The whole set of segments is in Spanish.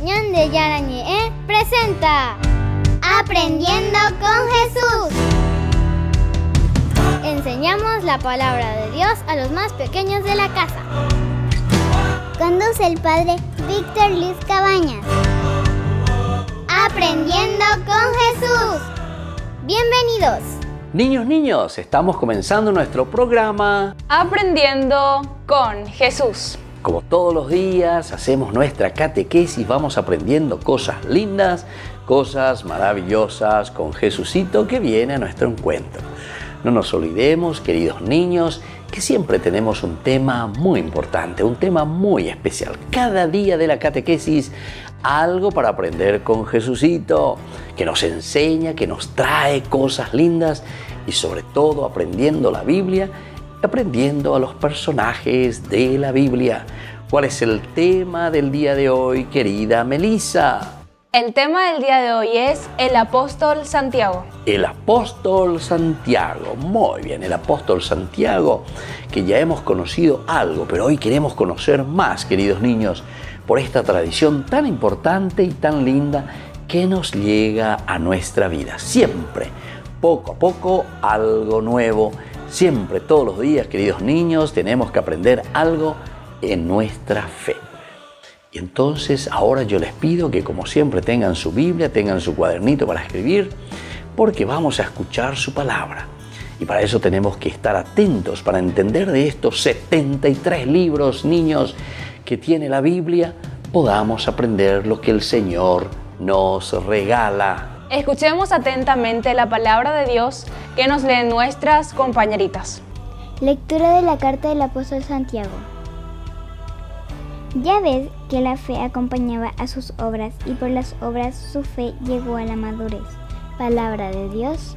Ñande Yarañe presenta Aprendiendo con Jesús. Enseñamos la palabra de Dios a los más pequeños de la casa. Conduce el padre Víctor Luis Cabañas. Aprendiendo con Jesús. Bienvenidos. Niños, estamos comenzando nuestro programa Aprendiendo con Jesús. Como todos los días hacemos nuestra catequesis, vamos aprendiendo cosas lindas, cosas maravillosas con Jesucito que viene a nuestro encuentro. No nos olvidemos, queridos niños, que siempre tenemos un tema muy importante, un tema muy especial. Cada día de la catequesis, algo para aprender con Jesucito, que nos enseña, que nos trae cosas lindas y sobre todo aprendiendo la Biblia, aprendiendo a los personajes de la Biblia. ¿Cuál es el tema del día de hoy, querida Melissa? El tema del día de hoy es el apóstol Santiago. El apóstol Santiago. Muy bien, el apóstol Santiago, que ya hemos conocido algo, pero hoy queremos conocer más, queridos niños, por esta tradición tan importante y tan linda que nos llega a nuestra vida. Siempre, poco a poco, algo nuevo. Siempre, todos los días, queridos niños, tenemos que aprender algo en nuestra fe. Y entonces ahora yo les pido que como siempre tengan su Biblia, tengan su cuadernito para escribir, porque vamos a escuchar su palabra. Y para eso tenemos que estar atentos para entender de estos 73 libros, niños, que tiene la Biblia, podamos aprender lo que el Señor nos regala. Escuchemos atentamente la palabra de Dios que nos leen nuestras compañeritas. Lectura de la carta del apóstol Santiago. Ya ves que la fe acompañaba a sus obras y por las obras su fe llegó a la madurez. Palabra de Dios.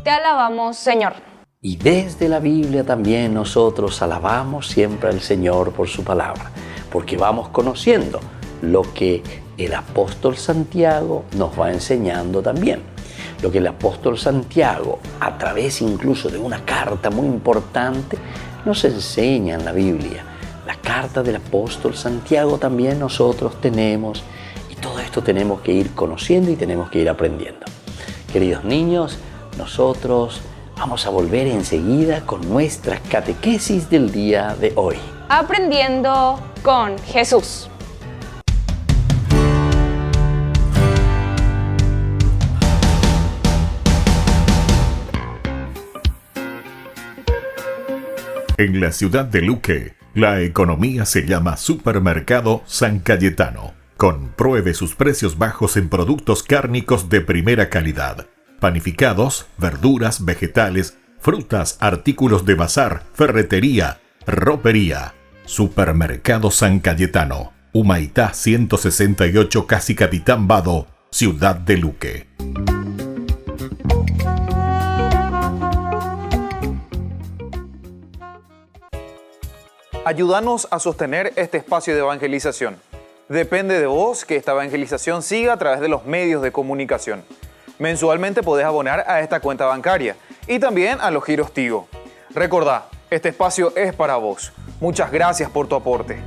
Te alabamos, Señor. Y desde la Biblia también nosotros alabamos siempre al Señor por su palabra, porque vamos conociendo lo que el apóstol Santiago nos va enseñando también. Lo que el apóstol Santiago, a través incluso de una carta muy importante, nos enseña en la Biblia. La carta del apóstol Santiago también nosotros tenemos, y todo esto tenemos que ir conociendo y tenemos que ir aprendiendo. Queridos niños, nosotros vamos a volver enseguida con nuestra catequesis del día de hoy. Aprendiendo con Jesús. En la ciudad de Luque, la economía se llama Supermercado San Cayetano. Compruebe sus precios bajos en productos cárnicos de primera calidad. Panificados, verduras, vegetales, frutas, artículos de bazar, ferretería, ropería. Supermercado San Cayetano, Humaitá 168, Casi Capitán Vado, ciudad de Luque. Ayúdanos a sostener este espacio de evangelización. Depende de vos que esta evangelización siga a través de los medios de comunicación. Mensualmente podés abonar a esta cuenta bancaria y también a los giros Tigo. Recordá, este espacio es para vos. Muchas gracias por tu aporte.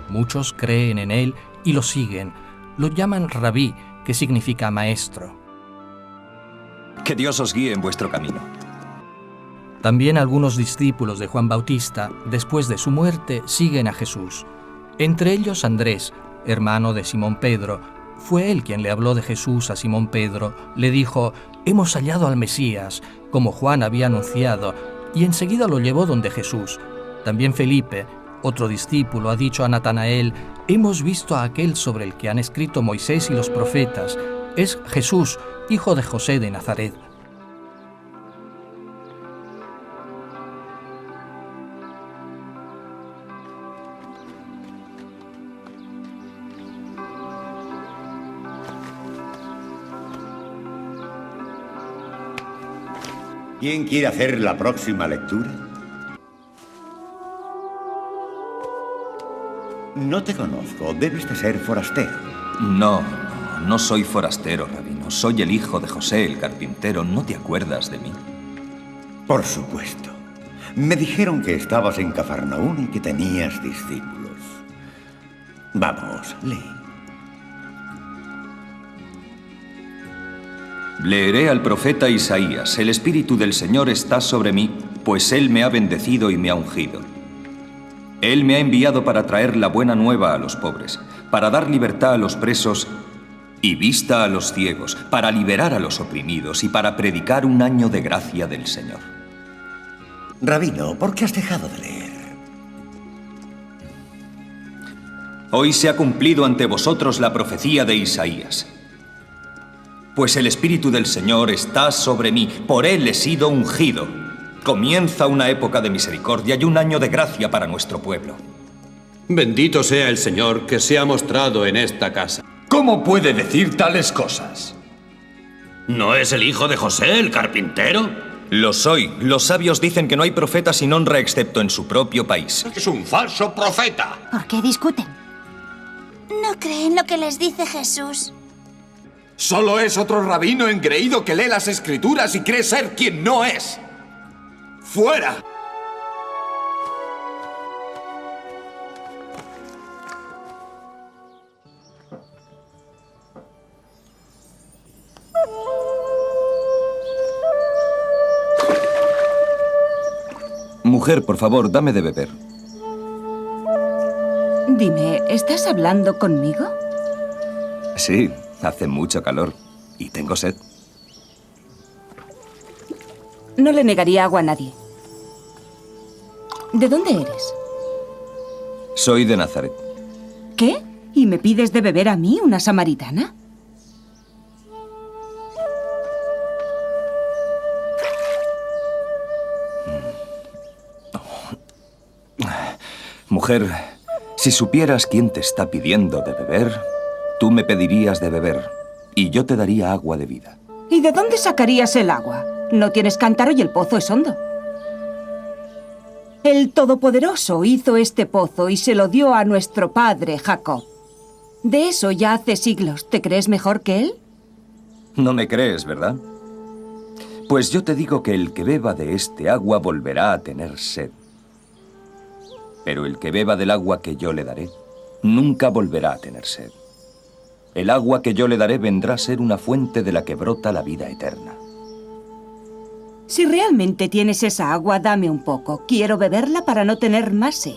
Muchos creen en él y lo siguen. Lo llaman rabí, que significa maestro. Que Dios os guíe en vuestro camino. También algunos discípulos de Juan Bautista, después de su muerte, siguen a Jesús. Entre ellos Andrés, hermano de Simón Pedro. Fue él quien le habló de Jesús a Simón Pedro. Le dijo: «Hemos hallado al Mesías», como Juan había anunciado, y enseguida lo llevó donde Jesús. También Felipe, otro discípulo, ha dicho a Natanael: «Hemos visto a aquel sobre el que han escrito Moisés y los profetas. Es Jesús, hijo de José de Nazaret». ¿Quién quiere hacer la próxima lectura? No te conozco. Debes de ser forastero. No soy forastero, rabino. Soy el hijo de José, el carpintero. ¿No te acuerdas de mí? Por supuesto. Me dijeron que estabas en Cafarnaún y que tenías discípulos. Vamos, lee. Leeré al profeta Isaías. El Espíritu del Señor está sobre mí, pues Él me ha bendecido y me ha ungido. Él me ha enviado para traer la buena nueva a los pobres, para dar libertad a los presos y vista a los ciegos, para liberar a los oprimidos y para predicar un año de gracia del Señor. Rabino, ¿por qué has dejado de leer? Hoy se ha cumplido ante vosotros la profecía de Isaías. Pues el Espíritu del Señor está sobre mí, por Él he sido ungido. Comienza una época de misericordia y un año de gracia para nuestro pueblo. Bendito sea el Señor que se ha mostrado en esta casa. ¿Cómo puede decir tales cosas? ¿No es el hijo de José, el carpintero? Lo soy. Los sabios dicen que no hay profeta sin honra excepto en su propio país. Es un falso profeta. ¿Por qué discuten? No creen lo que les dice Jesús. Solo es otro rabino engreído que lee las escrituras y cree ser quien no es. ¡Fuera! Mujer, por favor, dame de beber. Dime, ¿estás hablando conmigo? Sí, hace mucho calor y tengo sed. No le negaría agua a nadie. ¿De dónde eres? Soy de Nazaret. ¿Qué? ¿Y me pides de beber a mí, una samaritana? Mujer, si supieras quién te está pidiendo de beber, tú me pedirías de beber y yo te daría agua de vida. ¿Y de dónde sacarías el agua? No tienes cántaro y el pozo es hondo. El Todopoderoso hizo este pozo y se lo dio a nuestro padre Jacob. De eso ya hace siglos. ¿Te crees mejor que él? No me crees, ¿verdad? Pues yo te digo que el que beba de este agua volverá a tener sed. Pero el que beba del agua que yo le daré, nunca volverá a tener sed. El agua que yo le daré vendrá a ser una fuente de la que brota la vida eterna. Si realmente tienes esa agua, dame un poco. Quiero beberla para no tener más sed.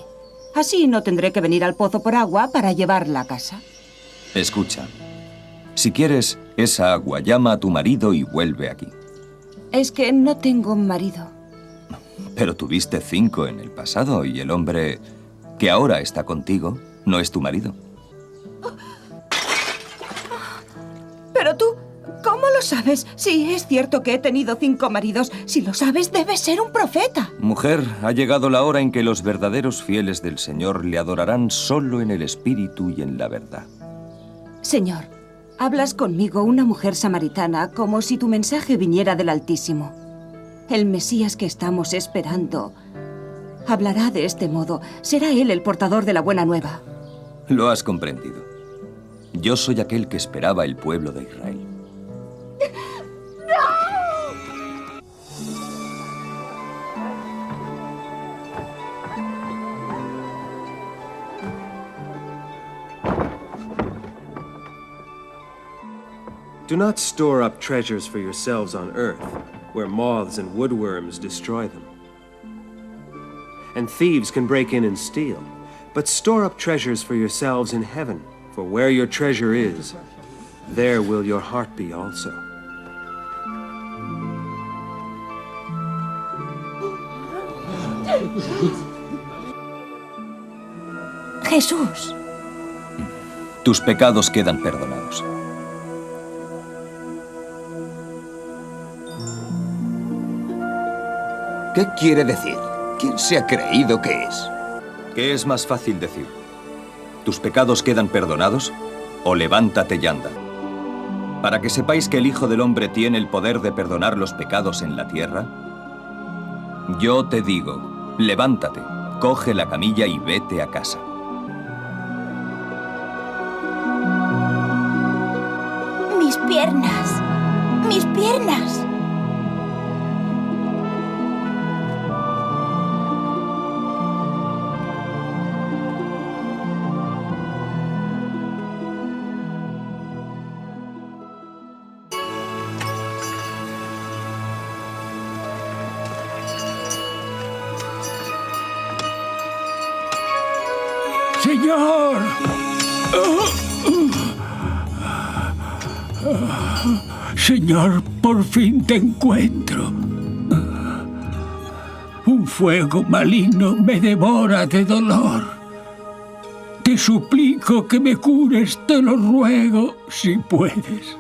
Así no tendré que venir al pozo por agua para llevarla a casa. Escucha, si quieres esa agua, llama a tu marido y vuelve aquí. Es que no tengo marido. Pero tuviste 5 en el pasado y el hombre que ahora está contigo no es tu marido. Pero tú, ¿cómo lo sabes? Sí, es cierto que he tenido 5 maridos. Si lo sabes, debes ser un profeta. Mujer, ha llegado la hora en que los verdaderos fieles del Señor le adorarán solo en el espíritu y en la verdad. Señor, hablas conmigo, una mujer samaritana, como si tu mensaje viniera del Altísimo. El Mesías que estamos esperando hablará de este modo. Será él el portador de la buena nueva. Lo has comprendido. Yo soy aquel que esperaba el pueblo de Israel. Do not store up treasures for yourselves on earth, where moths and woodworms destroy them, and thieves can break in and steal. But store up treasures for yourselves in heaven, for where your treasure is, there will your heart be also. Jesús. Tus pecados quedan perdonados. ¿Qué quiere decir? ¿Quién se ha creído que es? ¿Qué es más fácil decir? ¿Tus pecados quedan perdonados? ¿O levántate y anda? Para que sepáis que el Hijo del Hombre tiene el poder de perdonar los pecados en la tierra, yo te digo, levántate, coge la camilla y vete a casa. piernas. Mis piernas. ¡Señor! Señor, por fin te encuentro. Un fuego maligno me devora de dolor. Te suplico que me cures, te lo ruego, si puedes.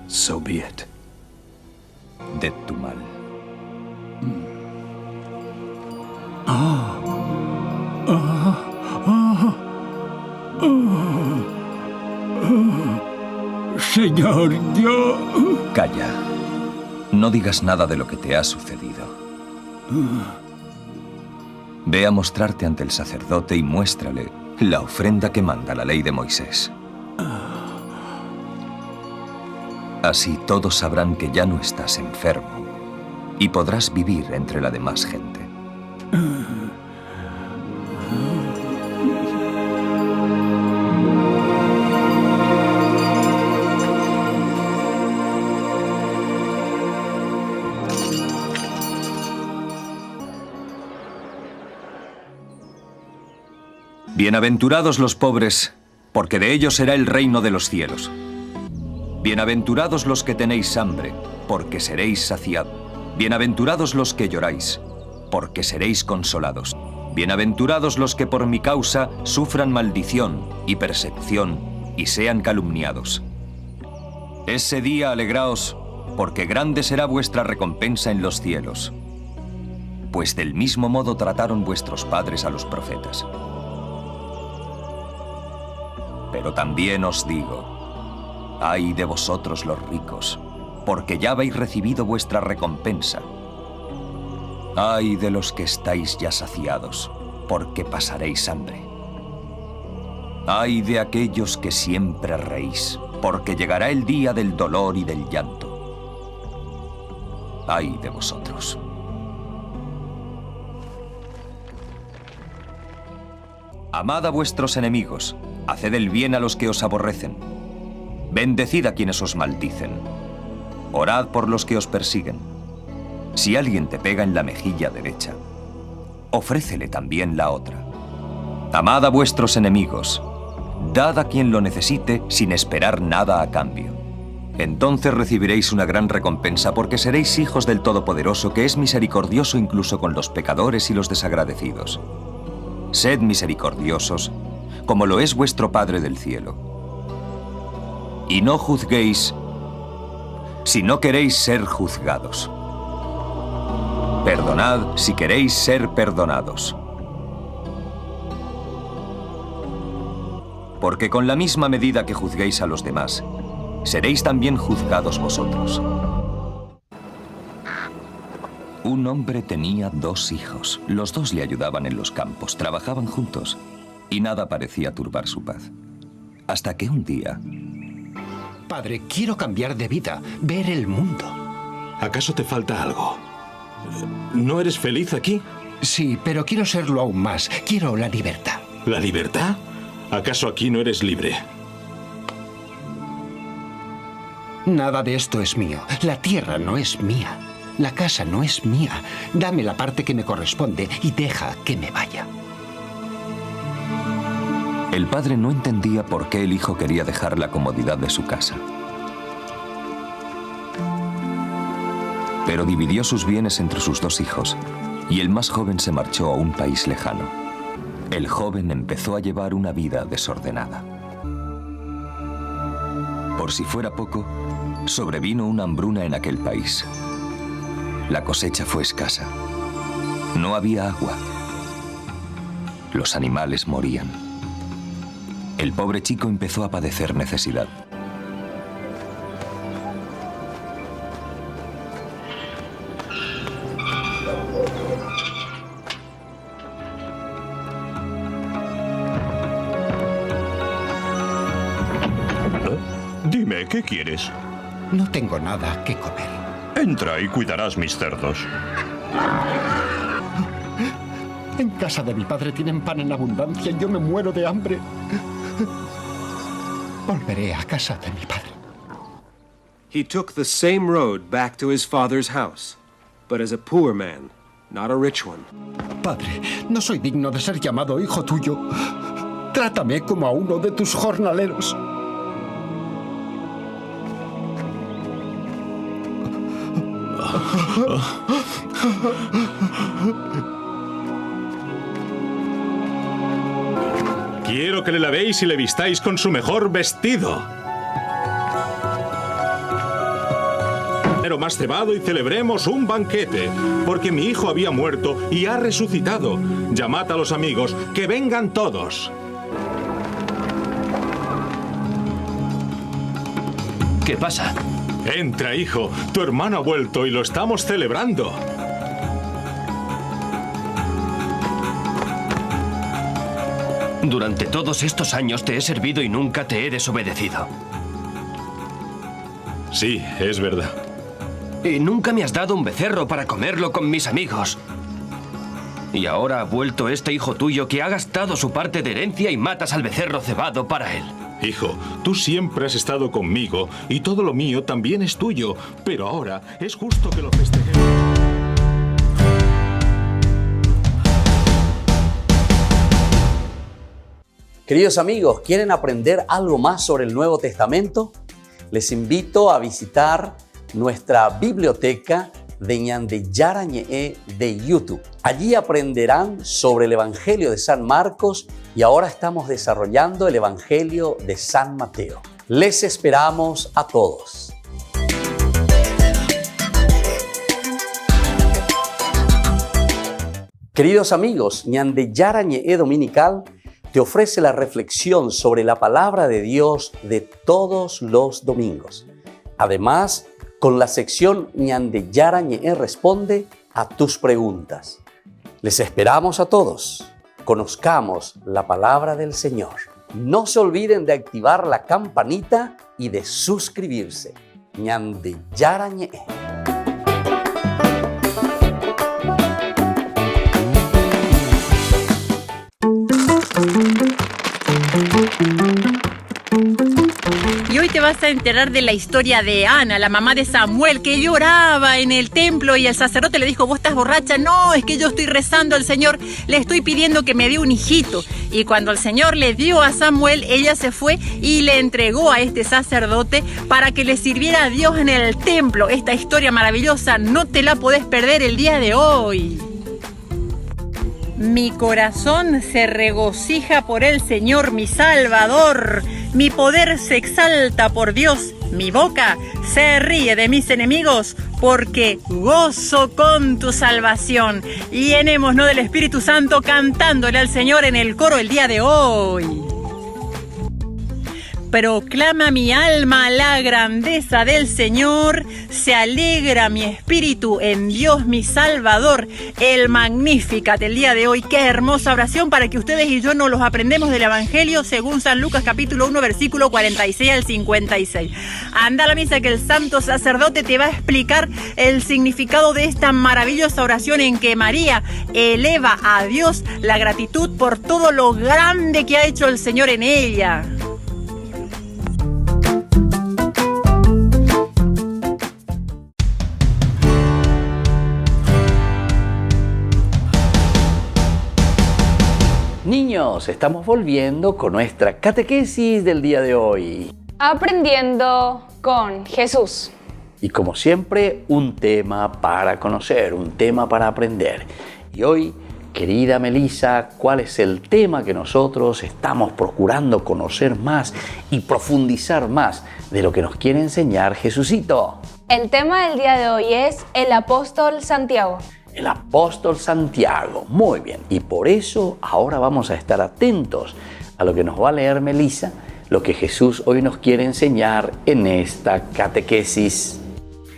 So be it. De tu mal. Señor, yo... Calla. No digas nada de lo que te ha sucedido. Ve a mostrarte ante el sacerdote y muéstrale la ofrenda que manda la ley de Moisés. Así todos sabrán que ya no estás enfermo y podrás vivir entre la demás gente. Bienaventurados los pobres, porque de ellos será el reino de los cielos. Bienaventurados los que tenéis hambre, porque seréis saciados. Bienaventurados los que lloráis, porque seréis consolados. Bienaventurados los que por mi causa sufran maldición y persecución y sean calumniados. Ese día alegraos, porque grande será vuestra recompensa en los cielos. Pues del mismo modo trataron vuestros padres a los profetas. Pero también os digo, ay de vosotros los ricos, porque ya habéis recibido vuestra recompensa. Ay de los que estáis ya saciados, porque pasaréis hambre. Ay de aquellos que siempre reís, porque llegará el día del dolor y del llanto. Ay de vosotros. Amad a vuestros enemigos, haced el bien a los que os aborrecen. Bendecid a quienes os maldicen. Orad por los que os persiguen. Si alguien te pega en la mejilla derecha, ofrécele también la otra. Amad a vuestros enemigos. Dad a quien lo necesite sin esperar nada a cambio. Entonces recibiréis una gran recompensa porque seréis hijos del Todopoderoso, que es misericordioso incluso con los pecadores y los desagradecidos. Sed misericordiosos, como lo es vuestro Padre del cielo. Y no juzguéis si no queréis ser juzgados. Perdonad si queréis ser perdonados. Porque con la misma medida que juzguéis a los demás, seréis también juzgados vosotros. Un hombre tenía 2 hijos. Los 2 le ayudaban en los campos, trabajaban juntos y nada parecía turbar su paz. Hasta que un día... Padre, quiero cambiar de vida, ver el mundo. ¿Acaso te falta algo? ¿No eres feliz aquí? Sí, pero quiero serlo aún más. Quiero la libertad. ¿La libertad? ¿Acaso aquí no eres libre? Nada de esto es mío. La tierra no es mía. La casa no es mía. Dame la parte que me corresponde y deja que me vaya. El padre no entendía por qué el hijo quería dejar la comodidad de su casa. Pero dividió sus bienes entre sus 2 hijos y el más joven se marchó a un país lejano. El joven empezó a llevar una vida desordenada. Por si fuera poco, sobrevino una hambruna en aquel país. La cosecha fue escasa. No había agua. Los animales morían. El pobre chico empezó a padecer necesidad. Padre, ¿qué quieres? No tengo nada que comer. Entra y cuidarás mis cerdos. En casa de mi padre tienen pan en abundancia y yo me muero de hambre. Volveré a casa de mi padre. He took the same road back to his father's house, but as a poor man, not a rich one. Padre, no soy digno de ser llamado hijo tuyo. Trátame como a uno de tus jornaleros. Quiero que le lavéis y le vistáis con su mejor vestido. Más cebado y celebremos un banquete, porque mi hijo había muerto y ha resucitado. Llamad a los amigos, que vengan todos. ¿Qué pasa? Entra, hijo. Tu hermano ha vuelto y lo estamos celebrando. Durante todos estos años te he servido y nunca te he desobedecido. Sí, es verdad. Y nunca me has dado un becerro para comerlo con mis amigos. Y ahora ha vuelto este hijo tuyo que ha gastado su parte de herencia y matas al becerro cebado para él. Hijo, tú siempre has estado conmigo y todo lo mío también es tuyo. Pero ahora es justo que lo festejemos. Queridos amigos, ¿quieren aprender algo más sobre el Nuevo Testamento? Les invito a visitar nuestra biblioteca de Ñande Yarañe de YouTube. Allí aprenderán sobre el Evangelio de San Marcos y ahora estamos desarrollando el Evangelio de San Mateo. Les esperamos a todos. Queridos amigos, Ñande Yarañe Dominical te ofrece la reflexión sobre la palabra de Dios de todos los domingos. Además, con la sección Ñande Yarañe responde a tus preguntas. Les esperamos a todos. Conozcamos la palabra del Señor. No se olviden de activar la campanita y de suscribirse. Ñande Yarañe. Y hoy te vas a enterar de la historia de Ana, la mamá de Samuel, que lloraba en el templo y el sacerdote le dijo: ¿vos estás borracha? No, es que yo estoy rezando al Señor, le estoy pidiendo que me dé un hijito. Y cuando el Señor le dio a Samuel, ella se fue y le entregó a este sacerdote para que le sirviera a Dios en el templo. Esta historia maravillosa no te la podés perder el día de hoy. Mi corazón se regocija por el Señor, mi Salvador. Mi poder se exalta por Dios. Mi boca se ríe de mis enemigos, porque gozo con tu salvación. Llenémonos del Espíritu Santo cantándole al Señor en el coro el día de hoy. Proclama mi alma la grandeza del Señor, se alegra mi espíritu en Dios mi Salvador. El Magnificat del día de hoy, qué hermosa oración para que ustedes y yo nos los aprendemos del Evangelio según San Lucas capítulo 1 versículo 46 al 56. Anda a la misa que el santo sacerdote te va a explicar el significado de esta maravillosa oración en que María eleva a Dios la gratitud por todo lo grande que ha hecho el Señor en ella. Niños, estamos volviendo con nuestra catequesis del día de hoy. Aprendiendo con Jesús. Y como siempre, un tema para conocer, un tema para aprender. Y hoy, querida Melissa, ¿cuál es el tema que nosotros estamos procurando conocer más y profundizar más de lo que nos quiere enseñar Jesucito? El tema del día de hoy es el apóstol Santiago. El apóstol Santiago. Muy bien. Y por eso ahora vamos a estar atentos a lo que nos va a leer Melissa, lo que Jesús hoy nos quiere enseñar en esta catequesis.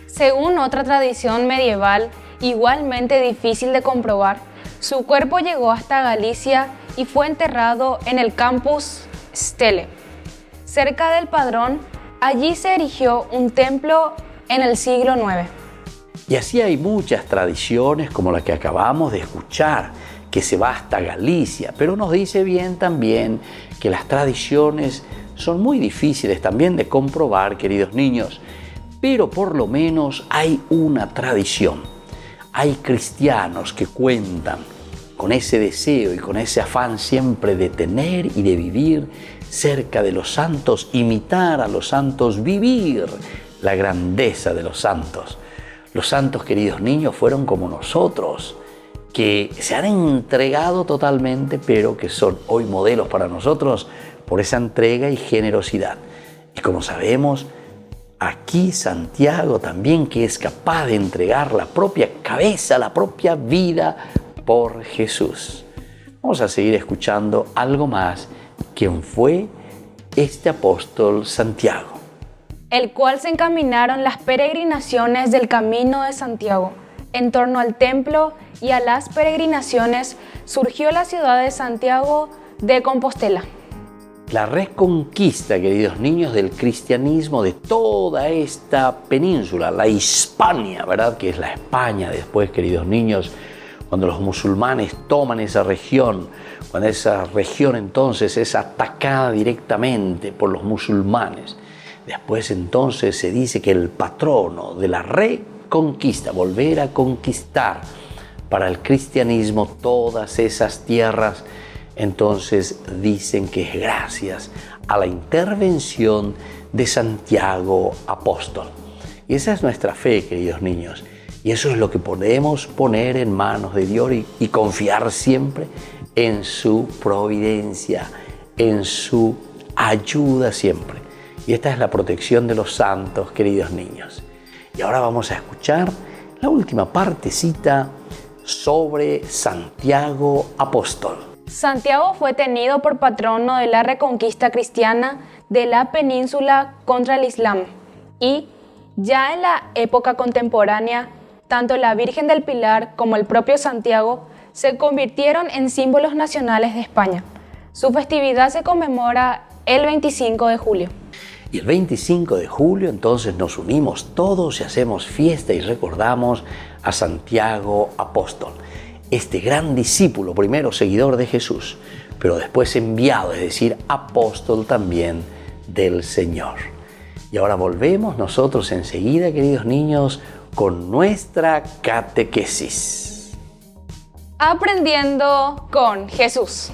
Según otra tradición medieval, igualmente difícil de comprobar, su cuerpo llegó hasta Galicia y fue enterrado en el Campus Stele, cerca del Padrón, Allí se erigió un templo en el siglo IX. Y así hay muchas tradiciones como la que acabamos de escuchar, que se va hasta Galicia, pero nos dice bien también que las tradiciones son muy difíciles también de comprobar, queridos niños, pero por lo menos hay una tradición. Hay cristianos que cuentan con ese deseo y con ese afán siempre de tener y de vivir cerca de los santos, imitar a los santos, vivir la grandeza de los santos. Los santos, queridos niños, fueron como nosotros, que se han entregado totalmente, pero que son hoy modelos para nosotros por esa entrega y generosidad. Y como sabemos, aquí Santiago también, que es capaz de entregar la propia cabeza, la propia vida por Jesús. Vamos a seguir escuchando algo más. ¿Quién fue este apóstol Santiago? El cual se encaminaron las peregrinaciones del Camino de Santiago. En torno al templo y a las peregrinaciones surgió la ciudad de Santiago de Compostela. La reconquista, queridos niños, del cristianismo de toda esta península, la Hispania, ¿verdad? Que es la España después, queridos niños, cuando los musulmanes toman esa región, cuando esa región entonces es atacada directamente por los musulmanes. Después entonces se dice que el patrono de la reconquista, volver a conquistar para el cristianismo todas esas tierras, entonces dicen que es gracias a la intervención de Santiago apóstol. Y esa es nuestra fe, queridos niños. Y eso es lo que podemos poner en manos de Dios y confiar siempre en su providencia, en su ayuda siempre. Y esta es la protección de los santos, queridos niños. Y ahora vamos a escuchar la última partecita sobre Santiago apóstol. Santiago fue tenido por patrono de la reconquista cristiana de la península contra el Islam. Y ya en la época contemporánea, tanto la Virgen del Pilar como el propio Santiago se convirtieron en símbolos nacionales de España. Su festividad se conmemora el 25 de julio. Y el 25 de julio entonces nos unimos todos y hacemos fiesta y recordamos a Santiago apóstol, este gran discípulo, primero seguidor de Jesús, pero después enviado, es decir, apóstol también del Señor. Y ahora volvemos nosotros enseguida, queridos niños, con nuestra catequesis. Aprendiendo con Jesús.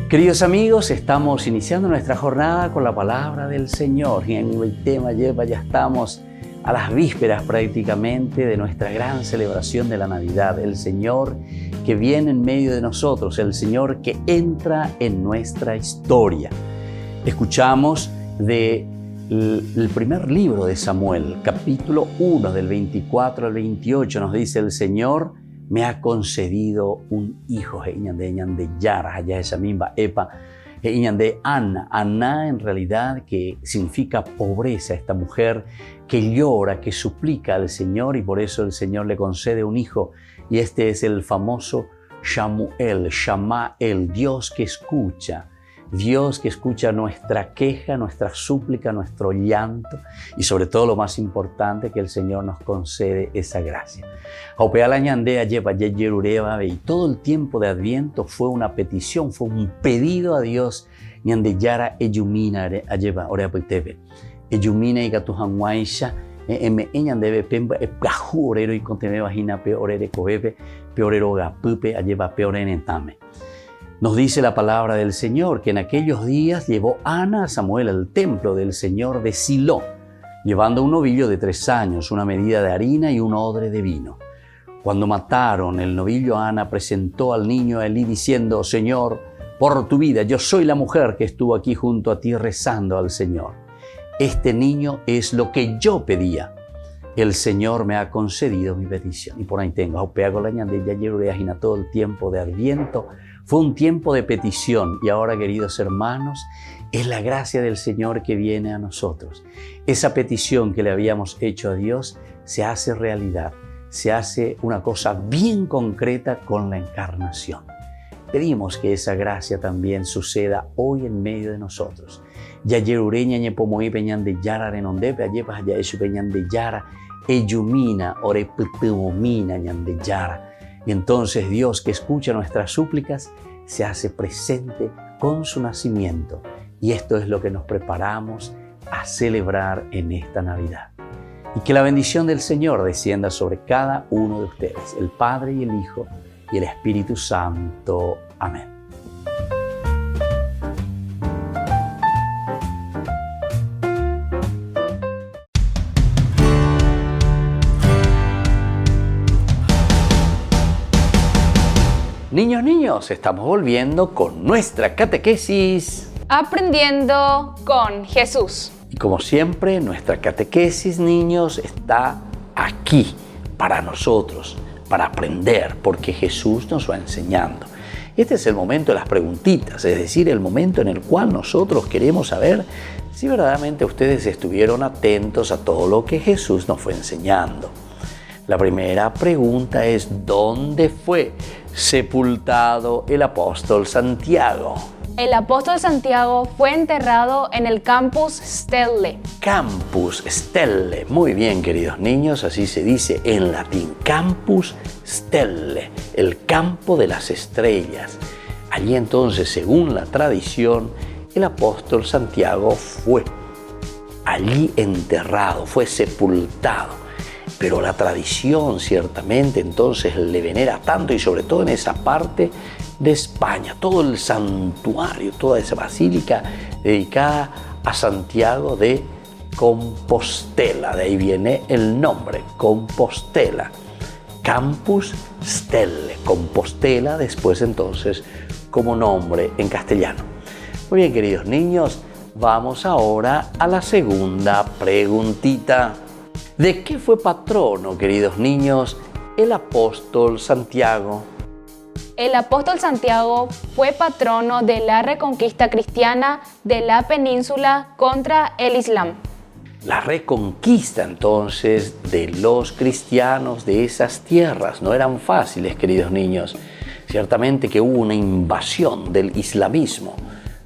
Queridos amigos, estamos iniciando nuestra jornada con la palabra del Señor y en el tema ya estamos a las vísperas prácticamente de nuestra gran celebración de la Navidad, el Señor que viene en medio de nosotros, el Señor que entra en nuestra historia. Escuchamos del primer libro de Samuel, capítulo 1, del 24 al 28, nos dice: el Señor me ha concedido un hijo, de Yara, allá esa misma Epa, de Ana. Ana en realidad que significa pobreza, esta mujer que llora, que suplica al Señor y por eso el Señor le concede un hijo. Y este es el famoso Shamuel, Shamael, Dios que escucha nuestra queja, nuestra súplica, nuestro llanto y sobre todo lo más importante, que el Señor nos concede esa gracia. Y todo el tiempo de Adviento fue una petición, fue un pedido a Dios. Yara Eyumina Ayeva Oreapitebe. Eyumina y Gatuhanwaisha. Debe pemba orero y conteme vagina peorere coebe, peorero gapupe ayeva peorenentame. Nos dice la palabra del Señor que en aquellos días llevó Ana a Samuel al templo del Señor de Silo, llevando un novillo de 3 años, una medida de harina y un odre de vino. Cuando mataron el novillo, Ana presentó al niño a Elí diciendo: Señor, por tu vida, yo soy la mujer que estuvo aquí junto a ti rezando al Señor. Este niño es lo que yo pedía. El Señor me ha concedido mi petición. Y por ahí tengo, todo el tiempo de Adviento fue un tiempo de petición. Y ahora, queridos hermanos, Es la gracia del Señor que viene a nosotros. Esa petición que le habíamos hecho a Dios se hace realidad, se hace una cosa bien concreta con la encarnación. Pedimos que esa gracia también suceda hoy en medio de nosotros. Yayerureña ñepomoí peñan de yara renondepe ayepas yaeshu peñan de yara eyumina oreputumomina ñan de yara. Y entonces Dios, que escucha nuestras súplicas, se hace presente con su nacimiento. Y esto es lo que nos preparamos a celebrar en esta Navidad. Y que la bendición del Señor descienda sobre cada uno de ustedes, el Padre y el Hijo y el Espíritu Santo. Amén. Niños, estamos volviendo con nuestra catequesis. Aprendiendo con Jesús. Y como siempre, nuestra catequesis, niños, está aquí para nosotros, para aprender, porque Jesús nos va enseñando. Este es el momento de las preguntitas, es decir, el momento en el cual nosotros queremos saber si verdaderamente ustedes estuvieron atentos a todo lo que Jesús nos fue enseñando. La primera pregunta es: ¿dónde fue sepultado el apóstol Santiago? El apóstol Santiago fue enterrado en el Campus Stelle. Campus Stelle. Muy bien, queridos niños, así se dice en latín. Campus Stelle, el campo de las estrellas. Allí entonces, según la tradición, el apóstol Santiago fue allí enterrado, fue sepultado. Pero la tradición ciertamente entonces le venera tanto, y sobre todo en esa parte de España, todo el santuario, toda esa basílica dedicada a Santiago de Compostela. De ahí viene el nombre, Compostela. Campus Stelle, Compostela, después entonces como nombre en castellano. Muy bien, queridos niños, vamos ahora a la segunda preguntita. ¿De qué fue patrono, queridos niños, el apóstol Santiago? El apóstol Santiago fue patrono de la reconquista cristiana de la península contra el Islam. La reconquista entonces de los cristianos de esas tierras no eran fáciles, queridos niños. Ciertamente que hubo una invasión del islamismo,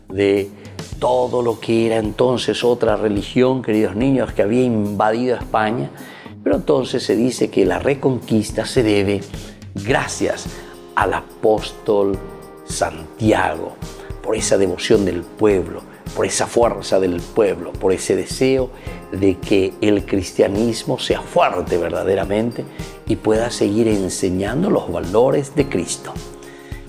de todo lo que era entonces otra religión, queridos niños, que había invadido España. Pero entonces se dice que la reconquista se debe gracias al apóstol Santiago, por esa devoción del pueblo, por esa fuerza del pueblo, por ese deseo de que el cristianismo sea fuerte verdaderamente y pueda seguir enseñando los valores de Cristo.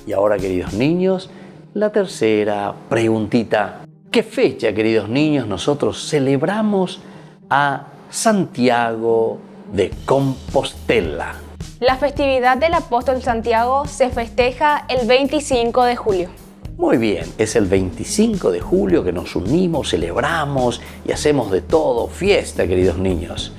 Y ahora, queridos niños, la tercera preguntita. ¿Qué fecha, queridos niños, nosotros celebramos a Santiago de Compostela? La festividad del apóstol Santiago se festeja el 25 de julio. Muy bien, es el 25 de julio que nos unimos, celebramos y hacemos de todo fiesta, queridos niños.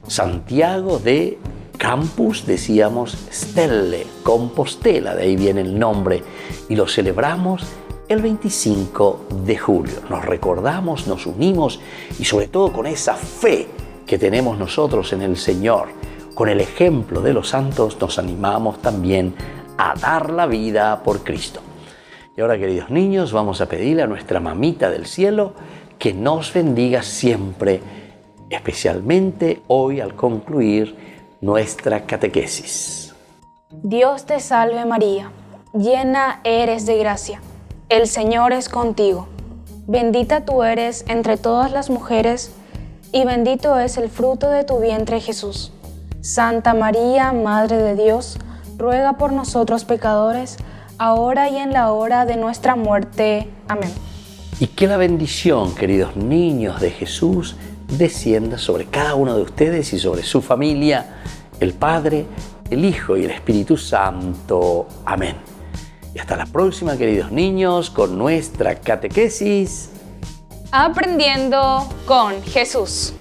Santiago de Campus, decíamos, Stelle, Compostela, de ahí viene el nombre, y lo celebramos el 25 de julio. Nos recordamos, nos unimos y sobre todo con esa fe que tenemos nosotros en el Señor, con el ejemplo de los santos, nos animamos también a dar la vida por Cristo. Y ahora, queridos niños, vamos a pedirle a nuestra mamita del cielo que nos bendiga siempre, especialmente hoy al concluir nuestra catequesis. Dios te salve María, llena eres de gracia. El Señor es contigo. Bendita tú eres entre todas las mujeres, y bendito es el fruto de tu vientre Jesús. Santa María, Madre de Dios, ruega por nosotros pecadores, ahora y en la hora de nuestra muerte. Amén. Y que la bendición, queridos niños de Jesús, descienda sobre cada uno de ustedes y sobre su familia, el Padre, el Hijo y el Espíritu Santo. Amén. Y hasta la próxima, queridos niños, con nuestra catequesis. Aprendiendo con Jesús.